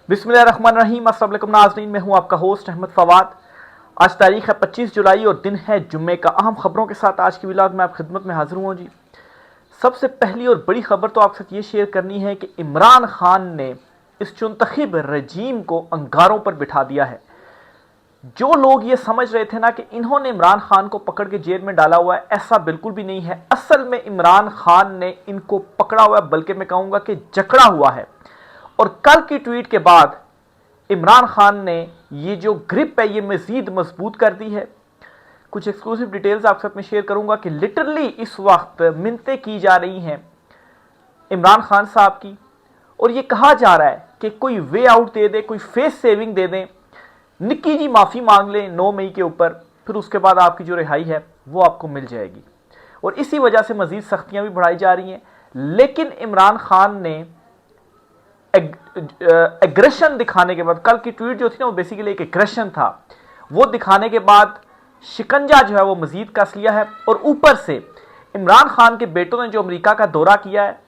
बिस्मिल्लाहिर्रहमानिर्रहीम। अस्सलाम वालेकुम नाज़रीन, मैं हूं आपका होस्ट अहमद फवाद। आज तारीख है 25 जुलाई और दिन है जुम्मे का। अहम खबरों के साथ आज की व्लॉग में आप खिदमत में हाजिर हूँ जी। सबसे पहली और बड़ी खबर तो आपके साथ ये शेयर करनी है कि इमरान खान ने इस चुनतखिब रजीम को अंगारों पर बिठा दिया है। जो लोग ये समझ रहे थे ना कि इन्होंने इमरान खान को पकड़ के जेल में डाला हुआ है, ऐसा बिल्कुल भी नहीं है। असल में इमरान खान ने इनको पकड़ा हुआ है, बल्कि मैं कहूंगा कि जकड़ा हुआ है। और कल की ट्वीट के बाद इमरान खान ने ये जो ग्रिप है ये मजीद मजबूत कर दी है। कुछ एक्सक्लूसिव डिटेल्स आपके साथ में शेयर करूंगा कि लिटरली इस वक्त मिन्नतें की जा रही हैं इमरान खान साहब की, और ये कहा जा रहा है कि कोई वे आउट दे दे, कोई फेस सेविंग दे दें, निक्की जी माफी मांग लें 9 मई के ऊपर, फिर उसके बाद आपकी जो रिहाई है वो आपको मिल जाएगी। और इसी वजह से मजीद सख्तियां भी बढ़ाई जा रही हैं। लेकिन इमरान खान ने एग्रेशन दिखाने के बाद, कल की ट्वीट जो थी ना वो बेसिकली एक एग्रेशन था, वो दिखाने के बाद शिकंजा जो है वो मजीद कस लिया है। और ऊपर से इमरान खान के बेटों ने जो अमेरिका का दौरा किया है,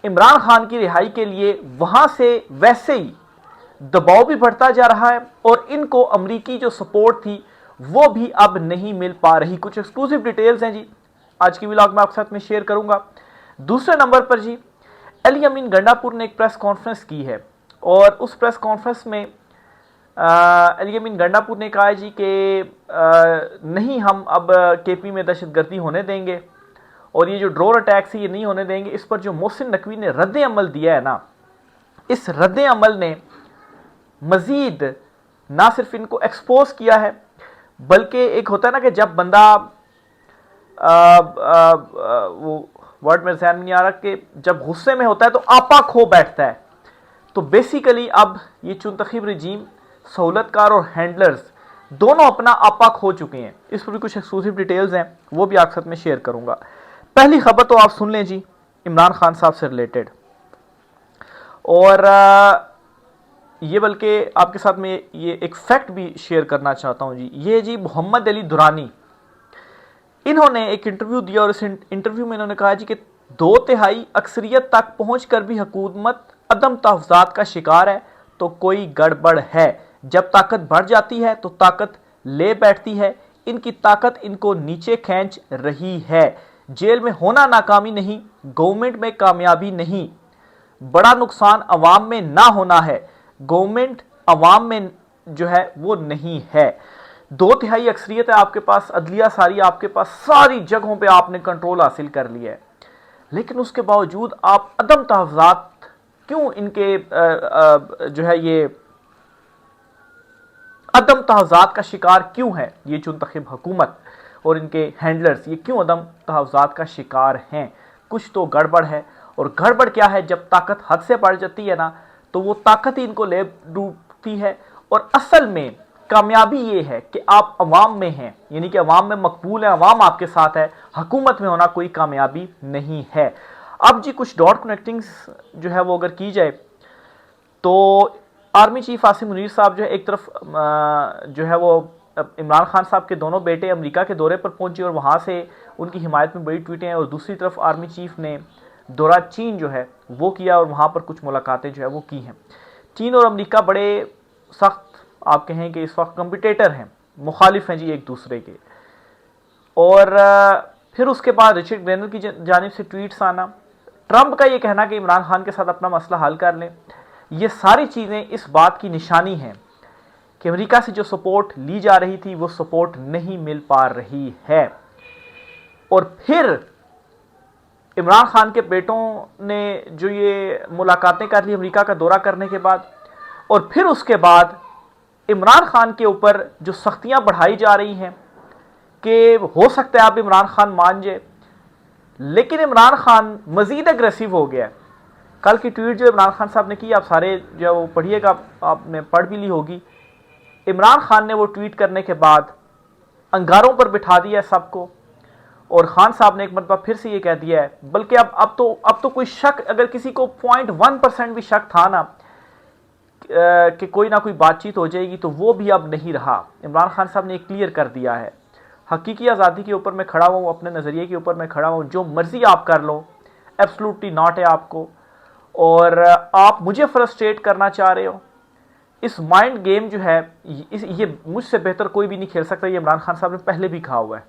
इमरान खान की रिहाई के लिए वहां से वैसे ही दबाव भी बढ़ता जा रहा है और इनको अमेरिकी जो सपोर्ट थी वो भी अब नहीं मिल पा रही। कुछ एक्सक्लूसिव डिटेल्स हैं जी, आज की व्लॉग में आपके साथ में शेयर करूंगा। दूसरे नंबर पर जी, अली अमीन गंडापुर ने एक प्रेस कॉन्फ्रेंस की है और उस प्रेस कॉन्फ्रेंस में अली अमीन गंडापुर ने कहा है जी कि नहीं, हम अब केपी में दहशतगर्दी होने देंगे और ये जो ड्रोन अटैक्स है ये नहीं होने देंगे। इस पर जो मोहसिन नकवी ने रद्द अमल दिया है ना, इस रद्द अमल ने मजीद ना सिर्फ इनको एक्सपोज किया है, बल्कि एक होता है ना कि जब बंदा वो वर्ड मेरे ध्यान में नहीं आ रहा कि जब गुस्से में होता है तो आपा खो बैठता है। तो बेसिकली अब ये चुनतखिब रजीम, सहूलतकार और हैंडलर्स दोनों अपना आपा खो चुके हैं। इस पर भी कुछ एक्सक्लूसिव डिटेल्स हैं, वो भी आपके साथ में शेयर करूंगा। पहली खबर तो आप सुन लें जी, इमरान खान साहब से रिलेटेड। और ये बल्कि आपके साथ में ये एक फैक्ट भी शेयर करना चाहता हूं जी। ये जी मोहम्मद अली दुरानी, इन्होंने एक इंटरव्यू दिया और इस इंटरव्यू में इन्होंने कहा जी कि 2/3 अक्सरियत तक पहुंचकर भी हुकूमत अदम तहफ़्ज़ात का शिकार है तो कोई गड़बड़ है। जब ताकत बढ़ जाती है तो ताकत ले बैठती है। इनकी ताकत इनको नीचे खींच रही है। जेल में होना नाकामी नहीं, गवर्नमेंट में कामयाबी नहीं। बड़ा नुकसान अवाम में ना होना है, गवर्नमेंट अवाम में जो है वो नहीं है। 2/3 अक्सरियत है आपके पास, अदलिया सारी आपके पास, सारी जगहों पे आपने कंट्रोल हासिल कर लिया है, लेकिन उसके बावजूद आप अदम तहफ़्ज़ात क्यों इनके जो है ये अदम तहफ़्ज़ात का शिकार क्यों है ये चुनतखिब हुकूमत और इनके हैंडलर्स, ये क्यों अदम तहफ़्ज़ात का शिकार हैं? कुछ तो गड़बड़ है। और गड़बड़ क्या है? जब ताकत हद से बढ़ जाती है ना तो वो ताकत ही इनको ले डूबती है। और असल में कामयाबी ये है कि आप अवाम में हैं, यानी कि अवाम में मकबूल है, अवाम आपके साथ है। हुकूमत में होना कोई कामयाबी नहीं है। अब जी कुछ डॉट कनेक्टिंग्स जो है वो अगर की जाए तो आर्मी चीफ आसिम मुनीर साहब जो है एक तरफ जो है वो इमरान खान साहब के दोनों बेटे अमेरिका के दौरे पर पहुंचे और वहां से उनकी हिमायत में बड़ी ट्वीटें हैं, और दूसरी तरफ आर्मी चीफ ने दौरा चीन जो है वो किया और वहां पर कुछ मुलाकातें जो है वो की हैं। चीन और अमेरिका बड़े सख्त आप कहें कि इस वक्त कंपिटेटर हैं, मुखालिफ हैं जी एक दूसरे के। और फिर उसके बाद रिचर्ड ग्रेनर की जानिब से ट्वीट्स आना, ट्रंप का ये कहना कि इमरान खान के साथ अपना मसला हल कर लें, ये सारी चीज़ें इस बात की निशानी हैं कि अमेरिका से जो सपोर्ट ली जा रही थी वो सपोर्ट नहीं मिल पा रही है। और फिर इमरान खान के बेटों ने जो ये मुलाकातें कर ली अमेरिका का दौरा करने के बाद, और फिर उसके बाद इमरान खान के ऊपर जो सख्तियां बढ़ाई जा रही हैं कि हो सकता है अब इमरान खान मान जाए, लेकिन इमरान खान मजीद एग्रेसिव हो गया। कल की ट्वीट जो इमरान खान साहब ने की, आप सारे जो वो पढ़िएगा, आपने पढ़ भी ली होगी। इमरान खान ने वो ट्वीट करने के बाद अंगारों पर बिठा दिया सबको, और खान साहब ने एक मरतबा फिर से ये कह दिया है, बल्कि अब तो कोई शक, अगर किसी को 0.1% भी शक था ना कि कोई ना कोई बातचीत हो जाएगी, तो वो भी अब नहीं रहा। इमरान खान साहब ने क्लियर कर दिया है, हकीकी आज़ादी के ऊपर मैं खड़ा हूँ, अपने नज़रिए के ऊपर मैं खड़ा हूँ, जो मर्जी आप कर लो, एब्सोल्युटली नॉट है आपको, और आप मुझे फ्रस्ट्रेट करना चाह रहे हो इस माइंड गेम जो है ये मुझसे बेहतर कोई भी नहीं खेल सकता, ये इमरान खान साहब ने पहले भी कहा हुआ है।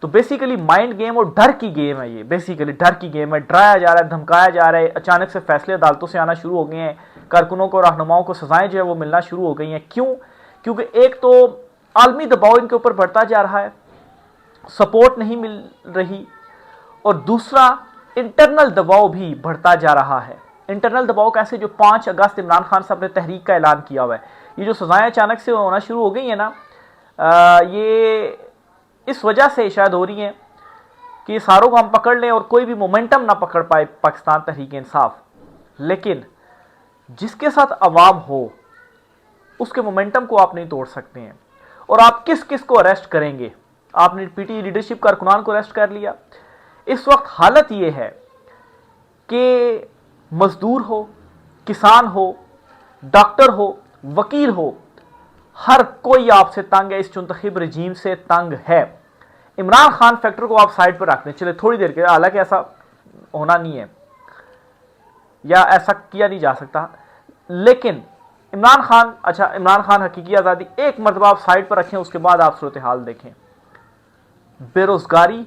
तो बेसिकली माइंड गेम और डर की गेम है, ये बेसिकली डर की गेम है। डराया जा रहा है, धमकाया जा रहा है, अचानक से फैसले अदालतों से आना शुरू हो गए हैं, कारकुनों को, रहनुमाओं को सजाएं जो है वो मिलना शुरू हो गई हैं। क्यों? क्योंकि एक तो आलमी दबाव इनके ऊपर बढ़ता जा रहा है, सपोर्ट नहीं मिल रही, और दूसरा इंटरनल दबाव भी बढ़ता जा रहा है। इंटरनल दबाव कैसे? जो 5 अगस्त इमरान खान साहब ने तहरीक का ऐलान किया हुआ है, ये जो सजाएं अचानक से होना शुरू हो गई है ना, ये इस वजह से शायद हो रही हैं कि सारों को हम पकड़ लें और कोई भी मोमेंटम ना पकड़ पाए पाकिस्तान तहरीक इंसाफ। लेकिन जिसके साथ अवाम हो उसके मोमेंटम को आप नहीं तोड़ सकते हैं। और आप किस किस को अरेस्ट करेंगे? आपने पीटी लीडरशिप कारकुनान को अरेस्ट कर लिया। इस वक्त हालत यह है कि मजदूर हो, किसान हो, डॉक्टर हो, वकील हो, हर कोई आपसे तंग है, इस चुनतखिब रजीम से तंग है। इमरान खान फैक्टर को आप साइड पर रखते हैं, चले थोड़ी देर के, हालांकि ऐसा होना नहीं है या ऐसा किया नहीं जा सकता, लेकिन इमरान खान, अच्छा इमरान खान हकीकी आज़ादी एक मरतबा आप साइड पर रखें, उसके बाद आप सूरत हाल देखें। बेरोजगारी,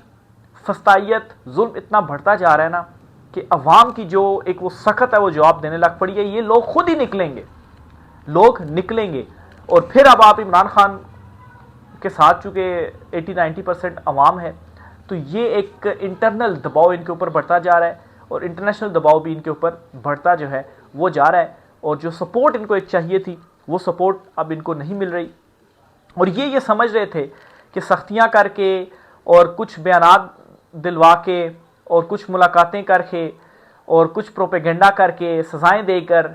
फस्तायत, जुल्म इतना बढ़ता जा रहा है ना कि अवाम की जो एक वो सख्त है वो जवाब देने लग पड़ी है। ये लोग खुद ही निकलेंगे, लोग निकलेंगे। और फिर अब आप इमरान खान के साथ चूंकि 80-90% अवाम है, तो ये एक इंटरनल दबाव इनके ऊपर बढ़ता जा रहा है और इंटरनेशनल दबाव भी इनके ऊपर बढ़ता जो है वो जा रहा है। और जो सपोर्ट इनको एक चाहिए थी वो सपोर्ट अब इनको नहीं मिल रही। और ये समझ रहे थे कि सख्तियाँ करके और कुछ बयानात दिलवा के और कुछ मुलाकातें करके और कुछ प्रोपेगेंडा करके, सजाएं देकर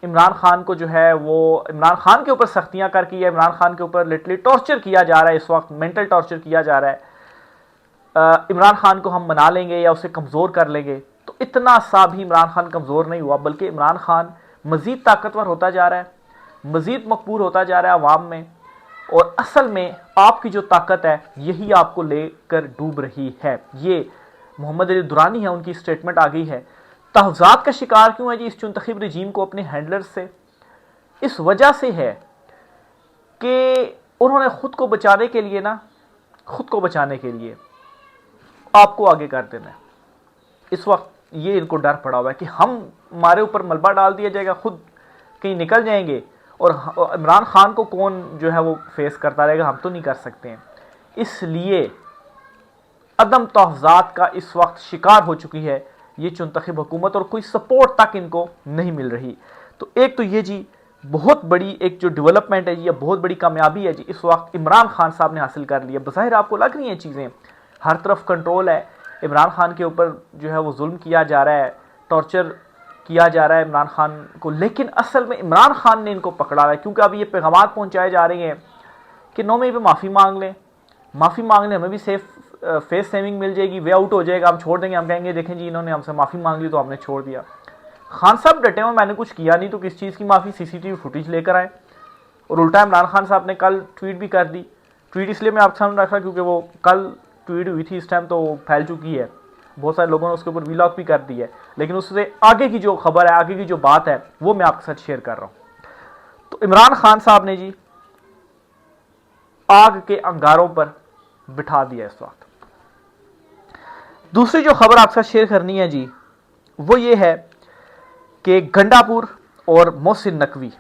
इमरान खान को जो है वो इमरान खान के ऊपर सख्तियाँ करके या इमरान खान के ऊपर लिटरली टॉर्चर किया जा रहा है, इस वक्त मेंटल टॉर्चर किया जा रहा है, इमरान खान को हम मना लेंगे या उसे कमज़ोर कर लेंगे। तो इतना सा भी इमरान खान कमज़ोर नहीं हुआ, बल्कि इमरान खान मज़ीद ताकतवर होता जा रहा है, मज़ीद मकबूल होता जा रहा है अवाम में। और असल में आपकी जो ताकत है यही आपको लेकर डूब रही है। ये मोहम्मद अली दुरानी है, उनकी स्टेटमेंट आ गई है। तहज़ात का शिकार क्यों है जी इस चुनतखिब रजीम को अपने हैंडलर्स से? इस वजह से है कि उन्होंने खुद को बचाने के लिए ना, खुद को बचाने के लिए आपको आगे कर देना है। इस वक्त ये इनको डर पड़ा हुआ है कि हमारे ऊपर मलबा डाल दिया जाएगा, खुद कहीं निकल जाएंगे और इमरान खान को कौन जो है वो फेस करता रहेगा, हम तो नहीं कर सकते हैं। इसलिए अदम तहज़ात का इस वक्त शिकार हो चुकी है ये चुनतखिब हुकूमत और कोई सपोर्ट तक इनको नहीं मिल रही। तो एक तो ये जी बहुत बड़ी एक जो डेवलपमेंट है जी, या बहुत बड़ी कामयाबी है जी, इस वक्त इमरान खान साहब ने हासिल कर लिया। बज़ाहिर आपको लग रही हैं चीज़ें, हर तरफ कंट्रोल है, इमरान खान के ऊपर जो है वो जुल्म किया जा रहा है, टॉर्चर किया जा रहा है इमरान खान को, लेकिन असल में इमरान खान ने इनको पकड़ा है। क्योंकि अभी ये पैगाम पहुँचाए जा रहे हैं कि 9 मई पर माफ़ी मांग लें, माफ़ी मांगने हमें भी सेफ फेस सेविंग मिल जाएगी, वे आउट हो जाएगा, हम छोड़ देंगे, हम कहेंगे देखें जी इन्होंने हमसे माफ़ी मांग ली तो हमने छोड़ दिया। खान साहब डटे हुए मैंने कुछ किया नहीं, तो किस चीज़ की माफ़ी? सीसीटीवी फुटेज लेकर आए। और उल्टा इमरान खान साहब ने कल ट्वीट भी कर दी। ट्वीट इसलिए मैं आपके सामने रख रहा क्योंकि वो कल ट्वीट हुई थी, इस टाइम तो फैल चुकी है, बहुत सारे लोगों ने उसके ऊपर वीलॉग भी कर दी है, लेकिन उससे आगे की जो खबर है, आगे की जो बात है वो मैं आपके साथ शेयर कर रहा हूँ। तो इमरान खान साहब ने जी आग के अंगारों पर बिठा दिया इस वक्त। दूसरी जो खबर आपके साथ शेयर करनी है जी वो ये है कि गंडापुर और मोहसिन नकवी,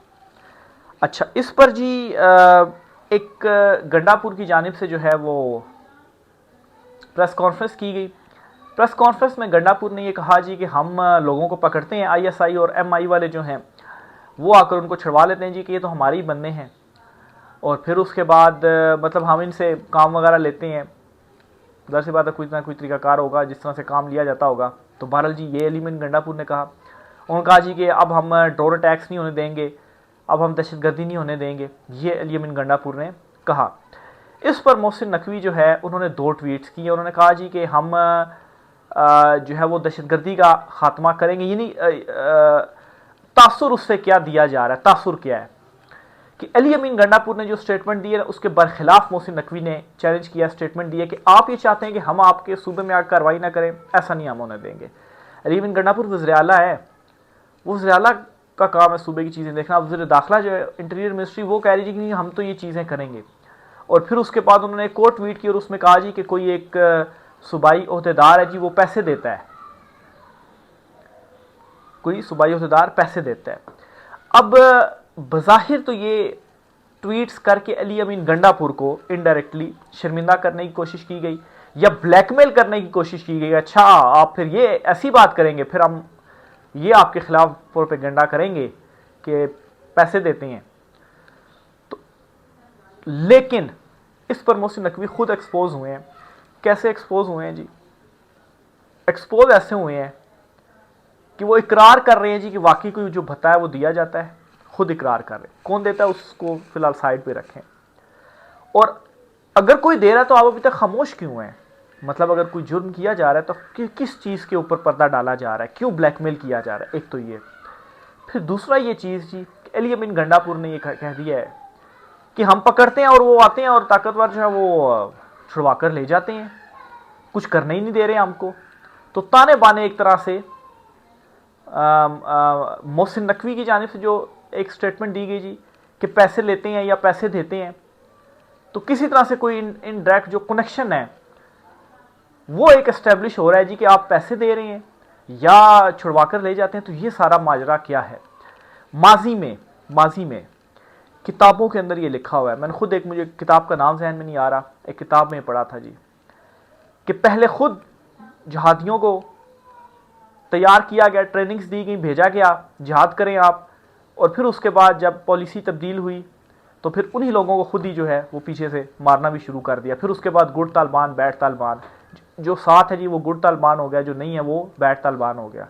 अच्छा इस पर जी एक गंडापुर की जानिब से जो है वो प्रेस कॉन्फ्रेंस की गई। प्रेस कॉन्फ्रेंस में गंडापुर ने ये कहा जी कि हम लोगों को पकड़ते हैं, ISI और MI वाले जो हैं वो आकर उनको छुड़वा लेते हैं जी कि ये तो हमारे ही बंदे हैं, और फिर उसके बाद मतलब हम इनसे काम वगैरह लेते हैं। ज़ाहिर सी बात है कोई ना कोई तरीकाकार होगा जिस तरह से काम लिया जाता होगा। तो बहरहाल जी ये एलिमेंट गंडापुर ने कहा। उन्होंने कहा जी कि अब हम ड्रोन अटैक्स नहीं होने देंगे, अब हम दहशतगर्दी नहीं होने देंगे, ये एलिमेंट गंडापुर ने कहा। इस पर मोहसिन नकवी जो है उन्होंने 2 ट्वीट्स किए। उन्होंने कहा जी कि हम जो है वो दहशतगर्दी का खात्मा करेंगे, यानी तासुर उससे क्या दिया जा रहा है, तासुर क्या है कि अली अमीन गंडापुर ने जो स्टेटमेंट दी है उसके बरखिलाफ मोहसिन नकवी ने चैलेंज किया, स्टेटमेंट दी है कि आप ये चाहते हैं कि हम आपके सूबे में आकर कार्रवाई ना करें, ऐसा नहीं हम होने देंगे। अली अमीन गंडापुर वज़ीर आला है, वो वज़ीर आला का काम है सूबे की चीज़ें देखना। वज़ीर दाखिला जो है, इंटीरियर मिनिस्ट्री, वो कह रही थी कि हम तो ये चीज़ें करेंगे। और फिर उसके बाद उन्होंने एक कोट ट्वीट की और उसमें कहा जी कि कोई एक सूबाई ओहदेदार है जी, वो पैसे देता है, कोई सूबाई ओहदेदार पैसे देता है। अब बज़ाहिर तो ये ट्वीट्स करके अली अमीन गंडापुर को इनडायरेक्टली शर्मिंदा करने की कोशिश की गई या ब्लैकमेल करने की कोशिश की गई। अच्छा, आप फिर ये ऐसी बात करेंगे, फिर हम ये आपके खिलाफ प्रोपेगेंडा करेंगे कि पैसे देते हैं। तो लेकिन इस पर मोहसिन नकवी खुद एक्सपोज हुए हैं। कैसे एक्सपोज हुए हैं जी? एक्सपोज ऐसे हुए हैं कि वो इकरार कर रहे हैं जी कि वाकई कोई जो भत्ता है वो दिया जाता है। खुद इकरार कर रहे हैं, कौन देता है उसको फिलहाल साइड पे रखें। और अगर कोई दे रहा है तो आप अभी तक खामोश क्यों हैं? मतलब अगर कोई जुर्म किया जा रहा है तो किस चीज़ के ऊपर पर्दा डाला जा रहा है, क्यों ब्लैकमेल किया जा रहा है? एक तो ये, फिर दूसरा ये चीज़ जी, अली अमीन गंडापुर ने ये कह दिया है कि हम पकड़ते हैं और वो आते हैं और ताकतवर जो है वो छुड़वा कर ले जाते हैं, कुछ करने ही नहीं दे रहे हमको। तो ताने बाने एक तरह से मोहसिन नकवी की जानिब से जो एक स्टेटमेंट दी गई जी कि पैसे लेते हैं या पैसे देते हैं, तो किसी तरह से कोई इनडायरेक्ट जो कनेक्शन है वो एक एस्टेब्लिश हो रहा है जी कि आप पैसे दे रहे हैं या छुड़वा कर ले जाते हैं। तो ये सारा माजरा क्या है? माजी में किताबों के अंदर ये लिखा हुआ है। मैंने खुद एक, मुझे किताब का नाम जहन में नहीं आ रहा, एक किताब में पढ़ा था जी कि पहले खुद जहादियों को तैयार किया गया, ट्रेनिंग्स दी गई, भेजा गया जिहाद करें आप, और फिर उसके बाद जब पॉलिसी तब्दील हुई तो फिर उन्हीं लोगों को खुद ही जो है वो पीछे से मारना भी शुरू कर दिया। फिर उसके बाद गुड तालिबान बैड तालिबान, जो साथ है जी वो गुड तालिबान हो गया, जो नहीं है वो बैड तालिबान हो गया।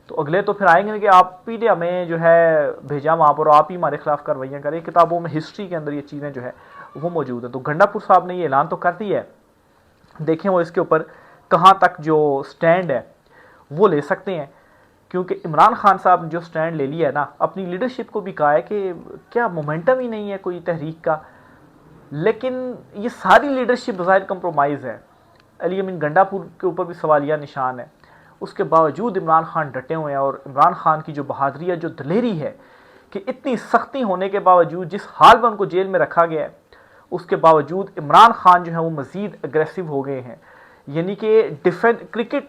तो अगले तो फिर आएंगे कि आप ही ने हमें जो है भेजा वहाँ पर, आप ही हमारे खिलाफ कार्रवाइयाँ करें। किताबों में, हिस्ट्री के अंदर ये चीज़ें जो है वो मौजूद है। तो गंडापुर साहब ने ये ऐलान तो कर दिया है, देखें वो इसके ऊपर कहाँ तक जो स्टैंड है वो ले सकते हैं। क्योंकि इमरान खान साहब ने जो स्टैंड ले लिया है ना, अपनी लीडरशिप को भी कहा है कि क्या मोमेंटम ही नहीं है कोई तहरीक का। लेकिन ये सारी लीडरशिप बज़ाहिर कंप्रोमाइज़ है। अली अमीन गंडापुर के ऊपर भी सवालिया निशान है, उसके बावजूद इमरान खान डटे हुए हैं। और इमरान खान की जो बहादरी है, जो दलेरी है कि इतनी सख्ती होने के बावजूद, जिस हाल में उनको जेल में रखा गया है, उसके बावजूद इमरान खान जो है वो मज़ीद अग्रेसिव हो गए हैं। यानी कि क्रिकेट,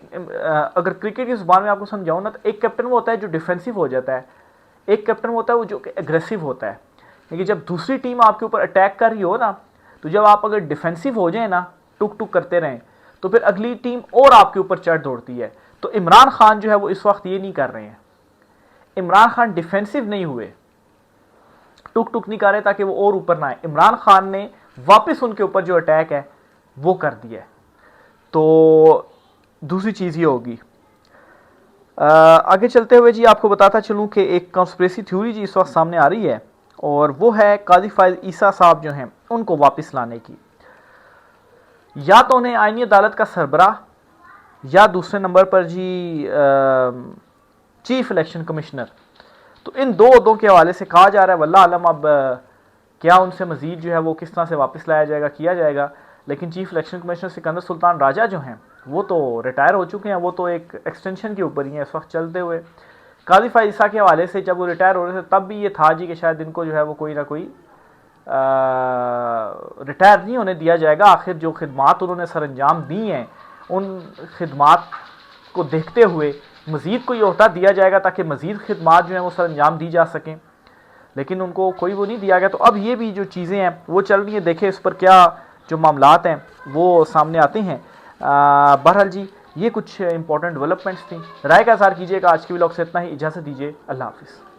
अगर क्रिकेट की ज़ुबान में आपको समझाऊँ ना, तो एक कैप्टन वो होता है जो डिफेंसिव हो जाता है, एक कैप्टन वो होता है वो जो एग्रेसिव होता है। लेकिन जब दूसरी टीम आपके ऊपर अटैक कर रही हो ना, तो जब आप अगर डिफेंसिव हो जाए ना, टुक टुक करते रहें, तो फिर अगली टीम और आपके ऊपर चढ़ दौड़ती है। तो इमरान खान जो है वो इस वक्त ये नहीं कर रहे हैं। इमरान खान डिफेंसिव नहीं हुए, टुक टुक नहीं कर रहे ताकि वो और ऊपर ना आए। इमरान खान ने वापस उनके ऊपर जो अटैक है वो कर दिया है। तो दूसरी चीज़ ये होगी। आगे चलते हुए जी आपको बताता चलूँ कि एक कॉन्स्पिरेसी थ्योरी जी इस वक्त सामने आ रही है, और वो है काजी फायज ईसा साहब जो हैं उनको वापस लाने की। या तो उन्हें आईनी अदालत का सरबराह, या दूसरे नंबर पर जी चीफ इलेक्शन कमिश्नर। तो इन दो अहदों के हवाले से कहा जा रहा है, वल्लाह आलम अब क्या उनसे मज़ीद जो है वो किस तरह से वापस लाया जाएगा, किया जाएगा। लेकिन chief election commissioner Sikandar Sultan Raja जो हैं वो तो रिटायर हो चुके हैं, वो तो एक एक्सटेंशन के ऊपर ही है इस वक्त चलते हुए। काजी फायज ईसा के हवाले से जब वो रिटायर हो रहे थे तब भी ये था जी कि शायद इनको जो है वो कोई ना कोई रिटायर नहीं होने दिया जाएगा। आखिर जो खिदमात उन्होंने सर अंजाम दी हैं, उन खिदमात को देखते हुए मज़ीद कोई ओहदा दिया जाएगा ताकि मज़ीद खिदमात जो हैं वो सर अंजाम दी जा सकें। लेकिन उनको कोई वो नहीं दिया गया। तो अब ये भी जो चीज़ें हैं वो चल रही हैं, देखें इस पर क्या जो मामलात हैं वो सामने आते हैं। बहरहाल जी ये कुछ इंपॉर्टेंट डेवलपमेंट्स थी। राय का इज़हार कीजिएगा। आज की व्लॉग से इतना ही, इजाज़त दीजिए, अल्लाह हाफिज़।